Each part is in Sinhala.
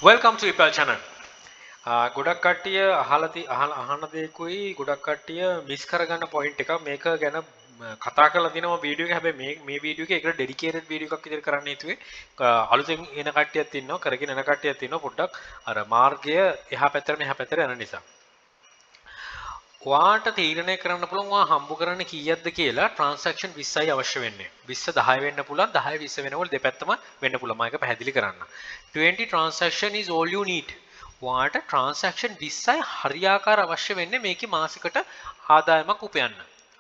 Welcome to Ipal channel. ගොඩක් කට්ටිය අහන දෙයකුයි ගොඩක් කට්ටිය මිස් කරගන්න පොයින්ට් එකක් මේක ගැන කතා කරලා තිනවා වීඩියෝ එක. හැබැයි මේ වීඩියෝ එක ඒකට ඩෙඩිකේටඩ් වීඩියෝ එකක් විදිහට කරන්න හිතුවේ. අලුතෙන් එන කට්ටියක් ඉන්නවා, කරගෙන එන කට්ටියක් ඉන්නවා. පොඩ්ඩක් අර මාර්ගය එහා පැත්තට මෙහා පැත්තට යන නිසා. ඔයාට තීරණය කරන්න පුළුවන් ඔයා හම්බ කරන්න කීයක්ද කියලා. ට්‍රාන්සැක්ෂන් 20යි අවශ්‍ය වෙන්නේ. 20 10 වෙන්න පුළුවන්, 10 20 වෙනකොට දෙපැත්තම වෙන්න පුළුවන්. මම ඒක පැහැදිලි කරන්න. 20 transaction is all you need. ඔයාට ට්‍රාන්සැක්ෂන් 20යි හරියාකාර අවශ්‍ය වෙන්නේ මේකේ මාසිකට ආදායමක් උපයන්න.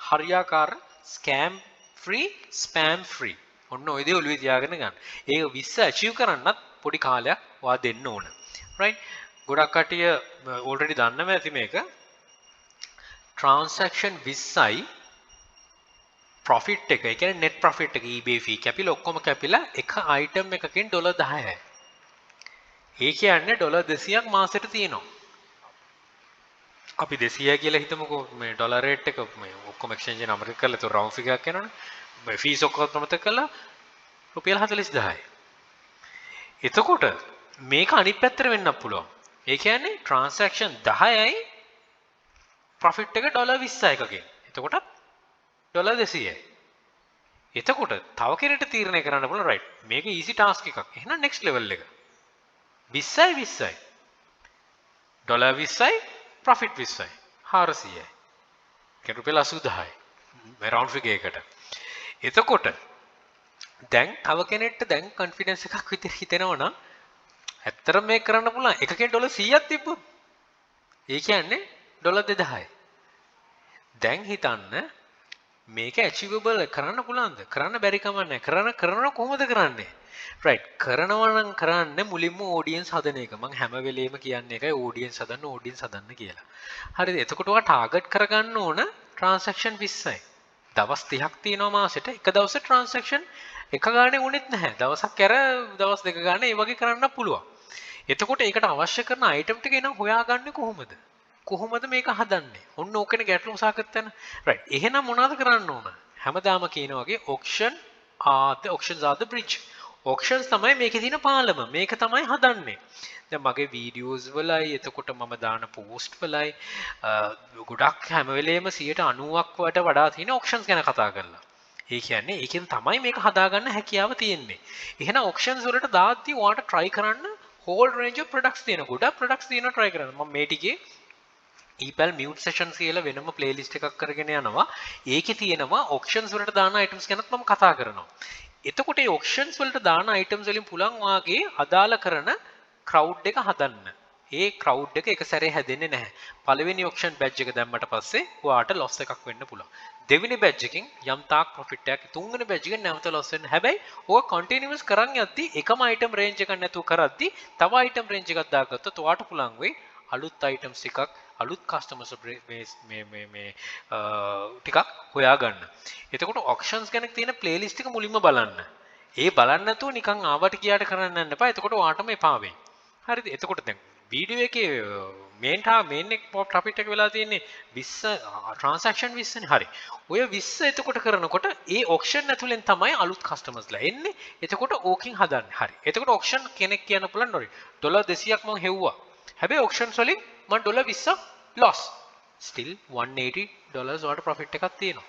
හරියාකාර ස්කෑම් ෆ්‍රී, ස්පෑම් ෆ්‍රී. ඔන්න ඔය දේ ඔළුවේ තියාගෙන ගන්න. ඒක 20 achieve කරන්නත් පොඩි කාලයක් ඔයා දෙන්න ඕන. right? ගොඩක් කට්ටිය already දන්නව ඇති මේක. transaction 20යි profit එක, ඒ කියන්නේ net profit එක, eBay fee කැපිලා ඔක්කොම කැපිලා එක item එකකින් $10යි. ඒ කියන්නේ $200ක් මාසෙට තියෙනවා. අපි 200 කියලා හිතමුකෝ. මේ ඩොලර් රේට් එක මේ ඔක්කොම එක්ස්චේන්ජ් එක අමතක කරලා ඒක රවුන්ඩ් ෆිගර් එකක් යනවනේ. මේ ෆීස් ඔක්කොම අමතක කරලා රුපියල් 40000යි. එතකොට මේක අනිත් පැත්තට වෙන්නත් පුළුවන්. ඒ කියන්නේ transaction 10යි profit එක $20 එකකින්. එතකොට $200යි. එතකොට තව කෙනෙක්ට තීරණය කරන්න පුළුවන් right. මේක easy task එකක්. එහෙනම් next level එක. 20යි $20යි profit 20යි 400යි. ඒක රුපියල් 80000යි. මේ round figure එකට. එතකොට දැන් තව කෙනෙක්ට දැන් confidence එකක් විතර හිතෙනවා නම් ඇත්තටම මේක කරන්න පුළුවන්. එකකින් $100ක් තිබ්බොත් ඒ කියන්නේ $2000යි. දැන් හිතන්න මේක achievable කරන්න පුළුවන්ද? කරන්න බැරි කම නැහැ. කරනවා කොහොමද කරන්නේ? right. කරනවා නම් කරන්න මුලින්ම audience හදන එක. මම හැම වෙලෙම කියන්නේ එකයි audience හදන්න කියලා. හරිද? එතකොට ඔයා target කරගන්න ඕන transaction 20යි. දවස් 30ක් තියෙනවා මාසෙට. එක දවසේ transaction එක ගානේ වුණෙත් නැහැ. දවසක් කර දවස් දෙක ගානේ ඒ වගේ කරන්න පුළුවන්. එතකොට ඒකට අවශ්‍ය කරන item ටික එනම් හොයාගන්නේ කොහොමද? කොහොමද මේක හදන්නේ? ඔන්න ඕකනේ ගැටලුව සාකච්ඡා කරන. right. එහෙනම් මොනවද කරන්න ඕන? හැමදාම කියන වගේ auctions are the bridge. auctions තමයි මේකේ තියෙන පාලම. මේක තමයි හදන්නේ. දැන් මගේ වීඩියෝස් වලයි එතකොට මම දාන පෝස්ට් වලයි ගොඩක් හැම වෙලේම 90%ක් වඩා තියෙන auctions ගැන කතා කරලා. ඒ කියන්නේ ඒකෙන් තමයි මේක හදාගන්න හැකියාව තියෙන්නේ. එහෙනම් auctions වලට දාද්දි ඔයාලට try කරන්න whole range of products තියෙන. ගොඩක් products තියෙනවා try කරන්න. මම මේ ටිකේ ඊපල් mute sessions කියලා වෙනම playlist එකක් කරගෙන යනවා. ඒකේ තියෙනවා auctions වලට දාන items ගැනත් මම කතා කරනවා. එතකොට මේ auctions වලට දාන items වලින් පුළුවන් වාගේ අදාළ කරන crowd එක හදන්න. ඒ crowd එක එක සැරේ හැදෙන්නේ නැහැ. පළවෙනි auction badge එක දැම්මට පස්සේ ඔයාට loss එකක් වෙන්න පුළුවන්. දෙවෙනි badge එකකින් යම් තාක් profit එකක්, තුන්වෙනි badge එකෙන් නැවත loss වෙන්න. හැබැයි ඔය continuous කරන් යද්දි එකම item range එකක් නැතුව කරද්දි තව item range එකක් දාගත්තොත් ඔයාට පුළුවන් වෙයි අලුත් items ටිකක් අලුත් customers මේ ටිකක් හොයාගන්න. එතකොට auctions ගැන තියෙන playlist එක මුලින්ම බලන්න. ඒ බලන්න නැතුව නිකන් ආවට ගියාට කරන්න යන්න එපා. එතකොට ඔයාටම එපා වෙයි. හරිද? එතකොට දැන් වීඩියෝ එකේ main එක topic එක වෙලා තියෙන්නේ 20 transaction 20 නේ. හරි. ඔය 20 එතකොට කරනකොට ඒ auction ඇතුලෙන් තමයි අලුත් customers ලා එන්නේ. එතකොට ඕකින් හදන්නේ. හරි. එතකොට auction කෙනෙක් කියන්න පුළුවන් නෝරි. $200ක් මම හෙව්වා. හැබැයි auctions වලින් මම $20ක් loss. Still $180 වලට profit එකක් තියෙනවා.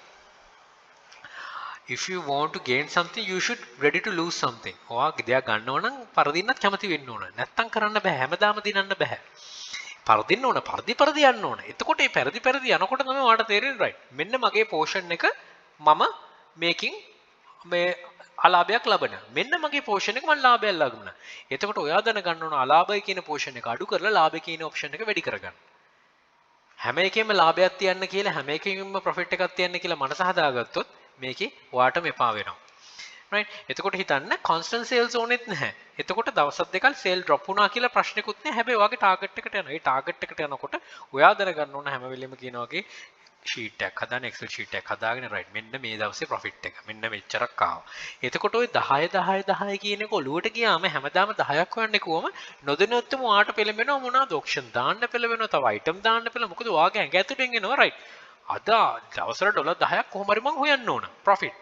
If you want to gain something, you should ready to lose something. ඔයා දෙයක් ගන්නව නම් පරදින්නත් කැමති වෙන්න ඕන. නැත්තම් කරන්න බෑ. හැමදාම දිනන්න බෑ. පරදින්න ඕන. පරදි යන්න ඕන. එතකොට මේ පරදි යනකොට තමයි ඔයාට තේරෙන්නේ right. මෙන්න මගේ portion එක මම මේකින් මේ අලාභයක් ලබන. මෙන්න මගේ portion එක මම ලාභයක් ලබන. එතකොට ඔයා දැනගන්න ඕන අලාභය කියන portion එක අඩු කරලා ලාභය කියන option එක වැඩි කරගන්න. හැම එකෙම ලාභයක් තියන්න කියලා හැම එකකින්ම profit එකක් තියන්න කියලා මනස හදාගත්තොත් මේකේ ඔයාටම එපා වෙනවා. right. එතකොට හිතන්න constant sales ඕනෙත් නැහැ. එතකොට දවස් දෙකක් sale drop වුණා කියලා ප්‍රශ්නකුත් නැහැ. හැබැයි ඔයාගේ target එකට යනවා. ඒ target එකට යනකොට ඔයා දැනගන්න ඕන හැම වෙලෙම කියන වගේ sheet එකක් හදාන excel sheet එකක් හදාගෙන right මෙන්න මේ දවසේ profit එක මෙන්න මෙච්චරක් ආවා. එතකොට ওই 10 කියන එක ඔලුවට ගියාම හැමදාම 10ක් හොයන්නේ කොහොම නොදැනුවත්වම ඔයාට පෙළඹෙනවා මොනවාද auction දාන්න පෙළඹෙනවා තව item දාන්න පෙළඹෙනවා. මොකද ඔයාගේ ඇඟ ඇතුලෙන් එනවා right. අද දවසට $10ක් කොහොම හරි මං හොයන්න ඕන profit.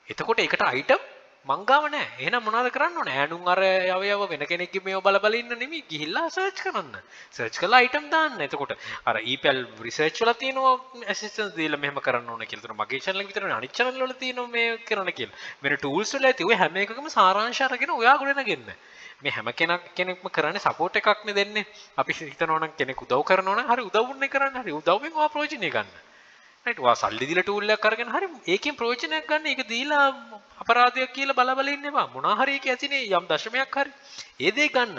එතකොට ඒකට item මං ගාව නැහැ. එහෙනම් මොනවද කරන්න ඕනේ? ඈනුන් අර යව වෙන කෙනෙක්ගේ මේව බල බල ඉන්න නෙමෙයි. ගිහිල්ලා සර්ච් කරන්න. සර්ච් කරලා අයිටම් දාන්න. එතකොට අර ඊපල් රිසර්ච් වල තියෙනවා ඇසිස්ටන්ස් දීලා මෙහෙම කරන්න ඕනේ කියලා. එතන මගේ channel එක විතරනේ අනිත් channel වල තියෙනවා මේ කරන්න කියලා. වෙන tools වල ඇති ඔය හැම එකකම සාරාංශ අරගෙන ඔයා ගොඩනගන්න. මේ හැම කෙනෙක්ම කරන්නේ සපෝට් එකක් නේ දෙන්නේ. අපි හිතනවා නම් කෙනෙක් උදව් කරනවා නම් හරි උදව්ුන්නේ කරන්න. හරි උදව්වෙන් ඔයා ප්‍රයෝජනෙ ගන්න. රයිට් ඔයා සල්ලි දීලා ටූල් එකක් අරගෙන හරි ඒකෙන් ප්‍රයෝජනයක් ගන්න. ඒක දීලා අපරාධයක් කියලා බල බල ඉන්න එපා. මොනවා හරි ඒක ඇතිනේ යම් දශමයක් හරි. ඒ දේ ගන්න.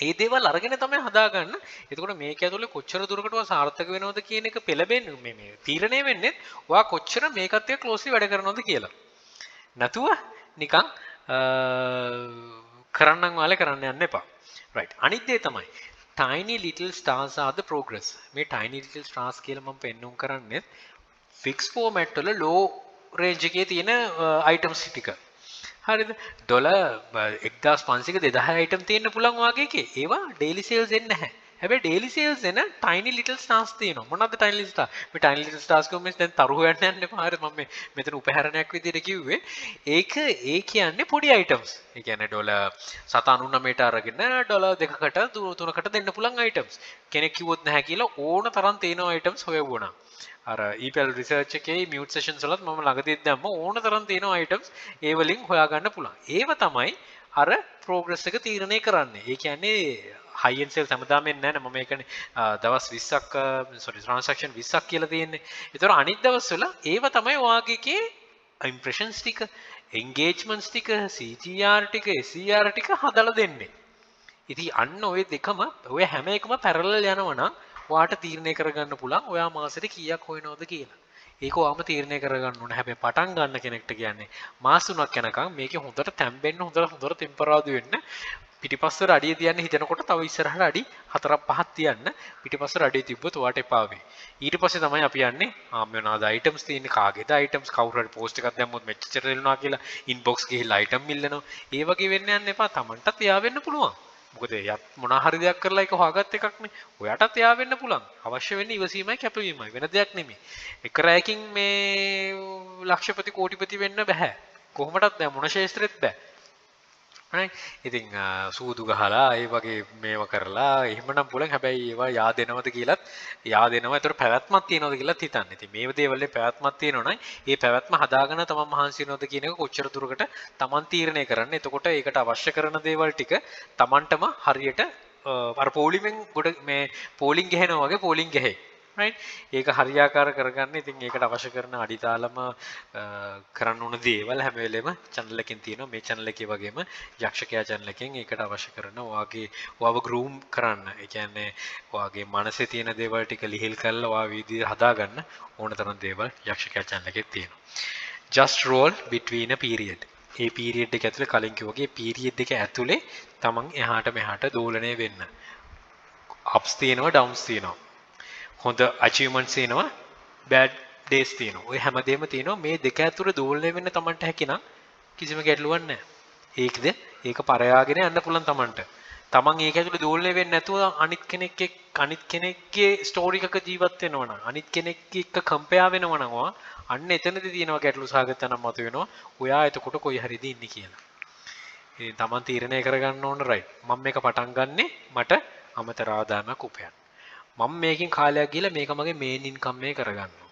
ඒ දේවල් අරගෙන තමයි හදාගන්න. එතකොට මේක ඇතුලේ කොච්චර දුරකට ඔයා සාර්ථක වෙනවද කියන එක පෙළඹෙන්නේ මේ තීරණය වෙන්නේ ඔයා කොච්චර මේකත් එක්ක ක්ලෝස්ලි වැඩ කරනවද කියලා. නැතුව නිකන් කරන්නම් වාලේ කරන්න යන්න එපා. රයිට්. අනිත් දේ තමයි tiny little stars are the progress. මේ tiny little stars කියලා මම පෙන්වුම් කරන්නේ fixed format වල low range එකේ තියෙන items ටික. හරිද? ඩොලර් 1500ක 2000 item තියෙන්න පුළුවන් වාගේ එකේ. ඒවා daily sales එන්නේ නැහැ. හැබැයි daily sales එන tiny little stars තියෙනවා. මොනවද tiny little stars? මේ tiny little stars කොහොමද දැන් තරු හොයන්න යන්න එපා. හරිද? මම මෙතන උපහරණයක් විදිහට කිව්වේ. ඒ කියන්නේ පොඩි items. ඒ කියන්නේ ඩොලර් 799ට අරගෙන ඩොලර් 2කට 3කට දෙන්න පුළුවන් items. කෙනෙක් කිව්වොත් නැහැ කියලා ඕන තරම් තියෙන items හොයවුණා. අර ඊපල් රිසර්ච් එකේ මියුට් සෙෂන්ස් වලත් මම ළඟදී දැම්ම ඕන තරම් තියෙන items ඒ වලින් හොයාගන්න පුළුවන්. ඒව තමයි අර progress එක තීරණය කරන්නේ. ඒ කියන්නේ high end sales හැමදාම එන්නේ නැහැ නේ. මම ඒකනේ දවස් 20ක් transaction 20ක් කියලා තියෙන්නේ. ඒතර අනිත් දවස්වල ඒව තමයි ඔයාගේ impressions ටික, engagements ටික, CTR ටික, SER ටික හදලා දෙන්නේ. ඉතින් අන්න ඔය දෙකම ඔය හැම එකම parallel යනවා නම් ඔයාට තීරණය කරගන්න පුළුවන් ඔයා මාසෙට කීයක් හොයනවද කියලා. ඒක ඔයාම තීරණය කරගන්න ඕනේ. හැබැයි පටන් ගන්න කෙනෙක්ට කියන්නේ මාස 3ක් යනකම් මේකේ හොඳට තැම්බෙන්න හොඳට ටෙම්පරාදු වෙන්න. පිටිපස්සට අඩිය තියන්න හිතනකොට තව ඉස්සරහට අඩි 4ක් 5ක් තියන්න. පිටිපස්සට අඩිය තිබ්බොත් ඔයාට එපා වෙයි. ඊට පස්සේ තමයි අපි යන්නේ මොනවාද items තියෙන්නේ කාගේද items කවුරු හරි post එකක් දැම්මොත් මෙච්චර දෙනවා කියලා inbox ගිහිල්ලා item මිල්ලනවා. ඒ වගේ වෙන්න යන්න එපා. Tamanටත් එයා වෙන්න පුළුවන්. මොකද එයාත් මොනවා හරි දෙයක් කරලා ඒක හොයාගත් එකක් නේ. ඔයාටත් එයා වෙන්න පුළුවන්. අවශ්‍ය වෙන්නේ ඉවසීමයි කැපවීමයි. වෙන දෙයක් නෙමෙයි. එක රැයකින් මේ ලක්ෂපති කෝටිපති වෙන්න බෑ. කොහොමදත් බෑ. මොන ශේෂ්ත්‍රෙත් බෑ. right ඉතින් සූදු ගහලා ඒ වගේ මේව කරලා එහෙමනම් පුළුවන්. හැබැයි ඒවා yaadෙනවද කියලාත් yaadෙනවා. ඒතර පැවැත්මක් තියනවද කියලාත් හිතන්න. ඉතින් මේ දේවල්ේ පැවැත්මක් තියෙනවා නම් ඒ පැවැත්ම හදාගෙන තමන් මහන්සි වෙනවද කියන එක කොච්චර දුරකට තමන් තීරණය කරන්න. එතකොට ඒකට අවශ්‍ය කරන දේවල් ටික තමන්ටම හරියට අර පෝලිමෙන් ගොඩ මේ පෝලිං ගහනවා වගේ පෝලිං ගහේ. right ඒක හරියාකාර කරගන්න. ඉතින් ඒකට අවශ්‍ය කරන අඩිතාලම කරන්න ඕන දේවල් හැම වෙලෙම channel එකෙන් තියෙනවා. මේ channel එකේ වගේම යක්ෂකයා channel එකෙන් ඒකට අවශ්‍ය කරන ඔයාව groom කරන්න. ඒ කියන්නේ ඔයාගේ මනසේ තියෙන දේවල් ටික ලිහිල් කරලා ඔයා විදිහට හදාගන්න ඕන තරම් දේවල් යක්ෂකයා channel එකේ තියෙනවා. just roll between a period. A period එක ඇතුලේ කලින් කිව්වාගේ period එක ඇතුලේ තමන් එහාට මෙහාට දෝලණය වෙන්න. ups තියෙනවා downs තියෙනවා. හොඳ achievements තියෙනවා bad days තියෙනවා. ඔය හැමදේම තියෙනවා. මේ දෙක ඇතුළේ දෝලණය වෙන්න තමන්ට හැකිනම් කිසිම ගැටලුවක් නැහැ. ඒක පරයාගෙන යන්න පුළුවන් තමන්ට. තමන් ඒක ඇතුළේ දෝලණය වෙන්නේ නැතුව අනිත් කෙනෙක්ගේ ස්ටෝරි එකක ජීවත් වෙනවා නම් අනිත් කෙනෙක් එක්ක කම්පෙයා වෙනවා නම් අන්න එතනදී තියෙනවා ගැටලු සහගත නම් මත වෙනවා. ඔයා එතකොට කොයි හරිද ඉන්නේ කියලා. ඉතින් තමන් තීරණය කරගන්න ඕන right. මම මේක පටන් ගන්නෙ මට අමතර ආදායමක් උපයන්න. මම මේකෙන් කාලයක් ගිහලා මේක මගේ මේන් ඉන්කම් එක කරගන්නවා.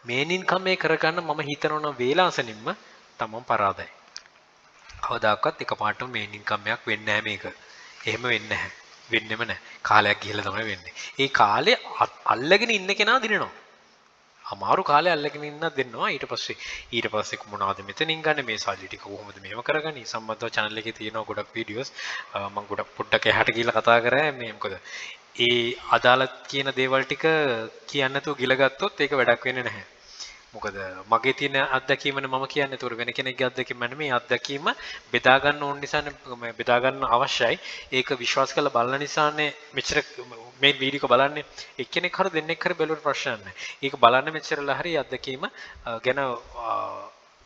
මේන් ඉන්කම් එක කරගන්න මම හිතනවා නම් වේලාසනින්ම තමන් පරාදයි. කවදාකවත් එකපාරටම මේන් ඉන්කම් එකක් වෙන්නේ නැහැ මේක. එහෙම වෙන්නේ නැහැ. වෙන්නෙම නැහැ. කාලයක් ගිහලා තමයි වෙන්නේ. ඒ කාලේ අල්ලගෙන ඉන්න කෙනා දිනනවා. අමාරු කාලේ අල්ලගෙන ඉන්න දෙන්නවා. ඊට පස්සේ මොනවද මෙතනින් ගන්න මේ සල්ලි ටික කොහොමද මේව කරගන්නේ? සම්බන්ධව channel එකේ තියෙනවා ගොඩක් වීඩියෝස්. මම ගොඩක් පොඩ්ඩක් එහාට ගිහලා කතා කරා මේ මොකද ඒ අදාළ කියන දේවල් ටික කියන්න නැතුව ගිල ගත්තොත් ඒක වැඩක් වෙන්නේ නැහැ. මොකද මගේ තියෙන අත්දැකීමනේ මම කියන්නේ. ඒතකොට වෙන කෙනෙක්ගේ අත්දැකීම නෙමෙයි. මේ අත්දැකීම බෙදා ගන්න ඕන නිසානේ බෙදා ගන්න අවශ්‍යයි. ඒක විශ්වාස කරලා බලන නිසානේ මෙච්චර මේ වීඩියෝ එක බලන්නේ. එක්කෙනෙක් හරි දෙන්නෙක් හරි බැලුවට ප්‍රශ්නයක් නැහැ. ඒක බලන්න මෙච්චරලා හරි අත්දැකීම ගැන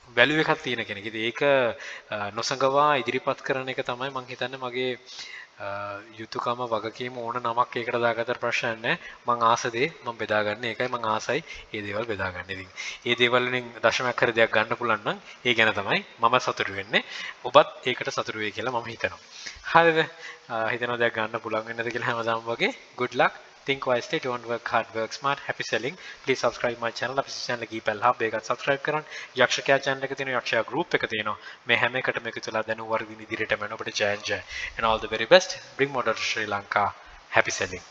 වැලියු එකක් තියෙන කෙනෙක්. ඉතින් ඒක නොසඟවා ඉදිරිපත් කරන එක තමයි මම හිතන්නේ මගේ යුතුයකම වගකීම ඕන නමක් ඒකට දාගත්තට ප්‍රශ්නයක් නැහැ. මං ආස දේ මං බෙදාගන්න. ඒකයි මං ආසයි මේ දේවල් බෙදාගන්න. ඉතින් මේ දේවල් වලින් දශමයක් හරි දෙයක් ගන්න පුළුවන් නම් ඒ ගැන තමයි මම සතුටු වෙන්නේ. ඔබත් ඒකට සතුටු වෙයි කියලා මම හිතනවා. හරිද? හිතනවා දෙයක් ගන්න පුළුවන් වෙන්නද කියලා හැමදාම වගේ good luck. Think wisely, don't work hard, work smart. Happy selling. Please subscribe my channel. අපේ channel එක ගිහින් හබ් එකත් subscribe කරන්න. යක්ෂකයා channel එක තියෙනවා, යක්ෂයා group එක තියෙනවා. මේ හැම එකටම එකතු වෙලා දැනුම් වර්ධින ඉදිරියටම යන ඔබට ජය ජය. And all the very best. Bring modern Sri Lanka. Happy selling.